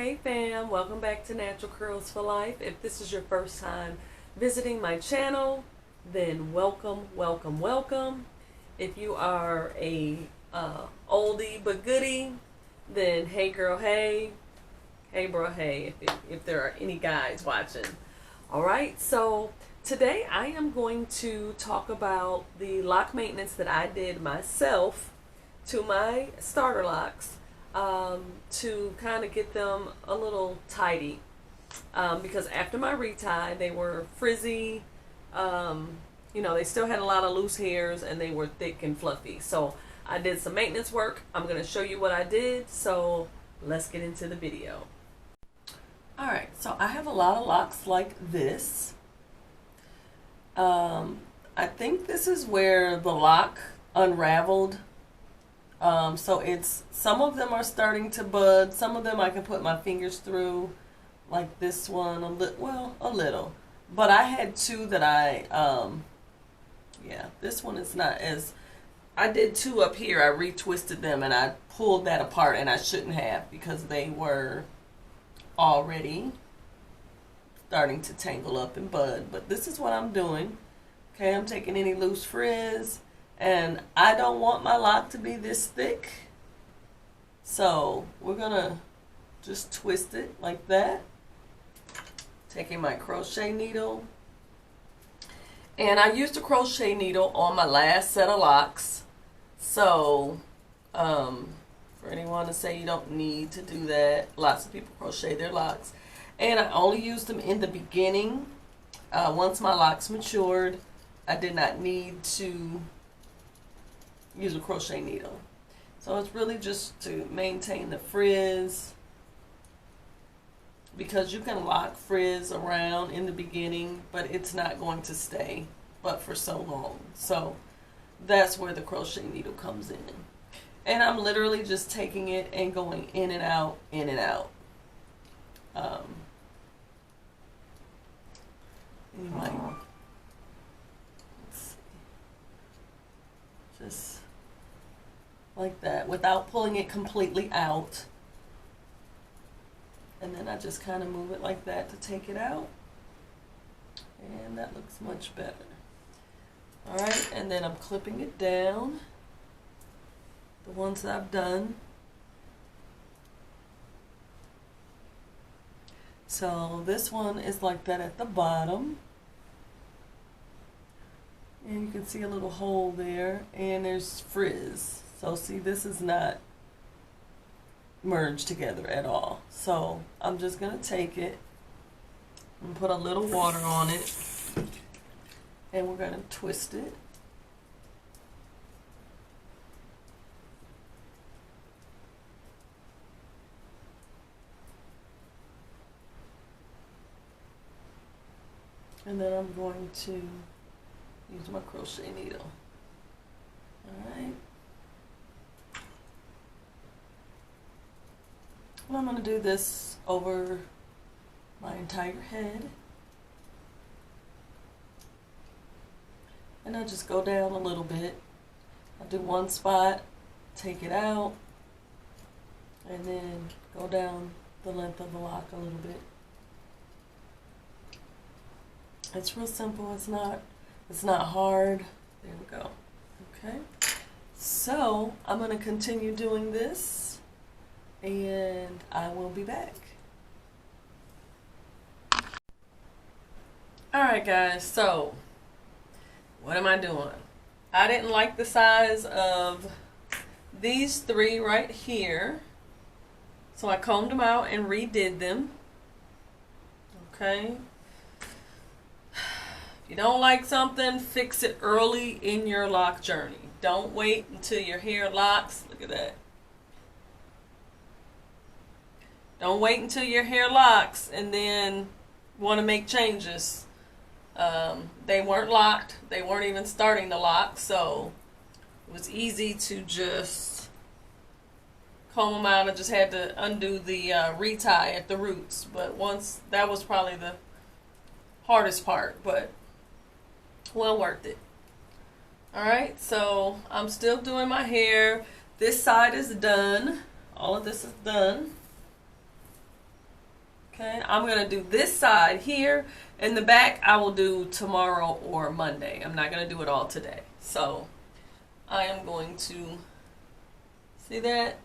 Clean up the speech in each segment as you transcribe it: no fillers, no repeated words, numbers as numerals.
Hey fam, welcome back to Natural Curls for Life. If this is your first time visiting my channel, then welcome, welcome, welcome. If you are a oldie but goodie, then hey girl, hey bro, hey, if there are any guys watching. Alright, so today I am going to talk about the lock maintenance that I did myself to my starter locks. To kind of get them a little tidy, because after my retie they were frizzy, you know, they still had a lot of loose hairs and they were thick and fluffy. So I did some maintenance work. I'm going to show you what I did, so let's get into the video. Alright, so I have a lot of locks like this. I think this is where the lock unraveled. So some of them are starting to bud. Some of them I can put my fingers through, like this one, a little. But I had two that yeah, this one is not as, I did two up here. I retwisted them and I pulled that apart, and I shouldn't have, because they were already starting to tangle up and bud. But this is what I'm doing. Okay, I'm taking any loose frizz. And I don't want my lock to be this thick, so we're gonna just twist it like that. Taking my crochet needle, and I used a crochet needle on my last set of locks. So for anyone to say you don't need to do that, lots of people crochet their locks, and I only used them in the beginning. Once my locks matured, I did not need to use a crochet needle. So it's really just to maintain the frizz, because you can lock frizz around in the beginning, but it's not going to stay but for so long. So that's where the crochet needle comes in. And I'm literally just taking it and going in and out, in and out. Anyway, let's see. Just like that, without pulling it completely out. And then I just kind of move it like that to take it out. And that looks much better. Alright, and then I'm clipping it down. The ones that I've done. So this one is like that at the bottom. And you can see a little hole there, and there's frizz. So see, this is not merged together at all. So I'm just going to take it and put a little water on it, and we're going to twist it. And then I'm going to use my crochet needle. Alright. Well, I'm going to do this over my entire head. And I just go down a little bit. I do one spot, take it out, and then go down the length of the lock a little bit. It's real simple. It's not hard. There we go. Okay. So I'm going to continue doing this, and I will be back. Alright guys, so what am I doing? I didn't like the size of these three right here, so I combed them out and redid them. Okay. If you don't like something, fix it early in your lock journey. Don't wait until your hair locks. Look at that. Don't wait until your hair locks and then want to make changes. They weren't locked. They weren't even starting to lock, so it was easy to just comb them out. I just had to undo the retie at the roots. But once, that was probably the hardest part, but well worth it. Alright, so I'm still doing my hair. This side is done. All of this is done. Okay, I'm gonna do this side here, and the back I will do tomorrow or Monday. I'm not gonna do it all today. So I am going to, see that?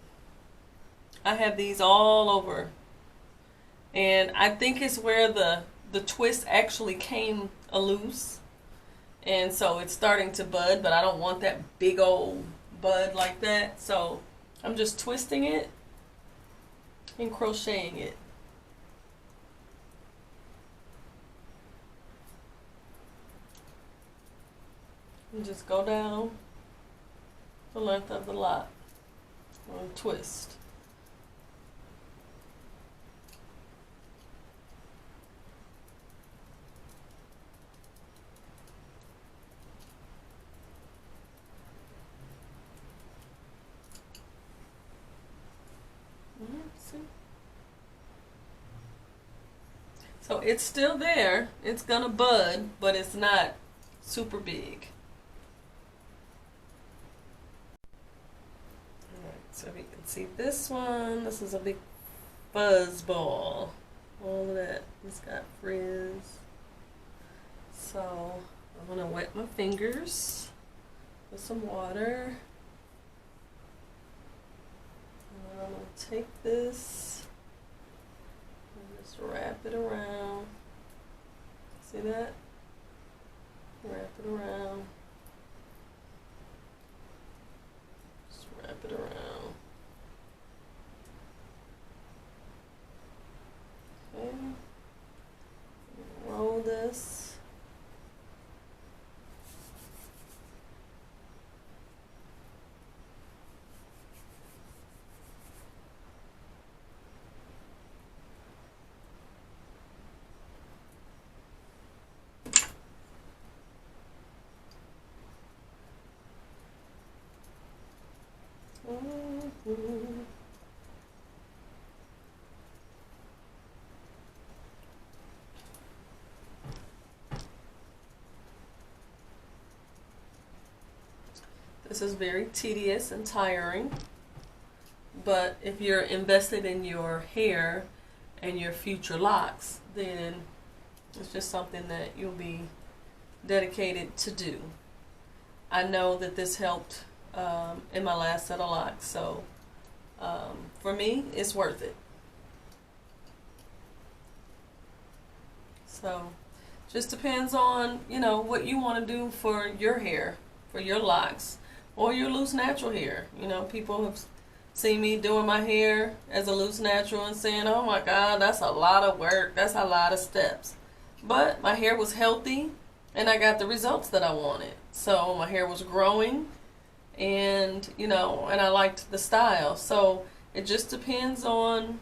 I have these all over, and I think it's where the twist actually came loose, and so it's starting to bud, but I don't want that big old bud like that, so I'm just twisting it and crocheting it. And just go down the length of the lock and twist. So it's still there, it's gonna bud, but it's not super big. Alright, so if you can see this one, this is a big fuzz ball. All of that, it's got frizz. So I'm gonna wet my fingers with some water. And I'm gonna take this, just wrap it around. See that? Wrap it around. Just wrap it around. Okay. Roll this. This is very tedious and tiring, but if you're invested in your hair and your future locks, then it's just something that you'll be dedicated to do. I know that this helped in my last set of locks, so for me, it's worth it. So just depends on, you know, what you want to do for your hair, for your locks, or your loose natural hair. You know, people have seen me doing my hair as a loose natural and saying, oh my God, that's a lot of work, that's a lot of steps. But my hair was healthy and I got the results that I wanted. So my hair was growing, and you know, and I liked the style. So it just depends on,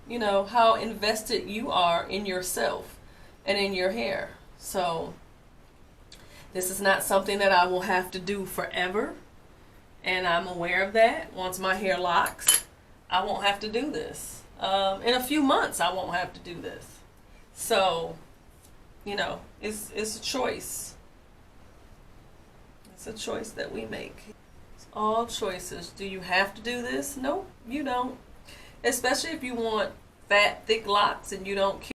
you know, how invested you are in yourself and in your hair. So this is not something that I will have to do forever, and I'm aware of that. Once my hair locks, I won't have to do this. In a few months I won't have to do this. So, you know, it's a choice. It's a choice that we make. It's all choices. Do you have to do this? No, you don't. Especially if you want fat, thick locks and you don't care.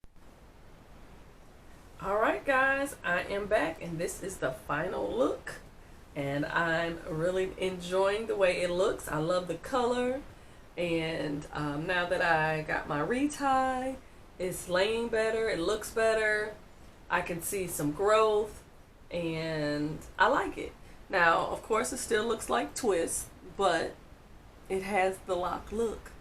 Alright guys, I am back, and this is the final look, and I'm really enjoying the way it looks. I love the color, and now that I got my retie, it's laying better, it looks better, I can see some growth, and I like it. Now of course it still looks like twist, but it has the lock look,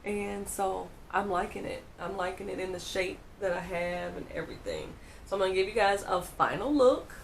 and so I'm liking it. I'm liking it in the shape that I have and everything. So I'm going to give you guys a final look.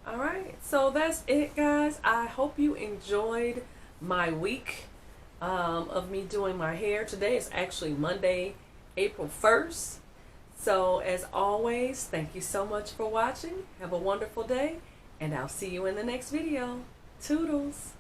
Alright, so that's it guys. I hope you enjoyed my week of me doing my hair. Today is actually Monday, April 1st. So as always, thank you so much for watching. Have a wonderful day, and I'll see you in the next video. Toodles!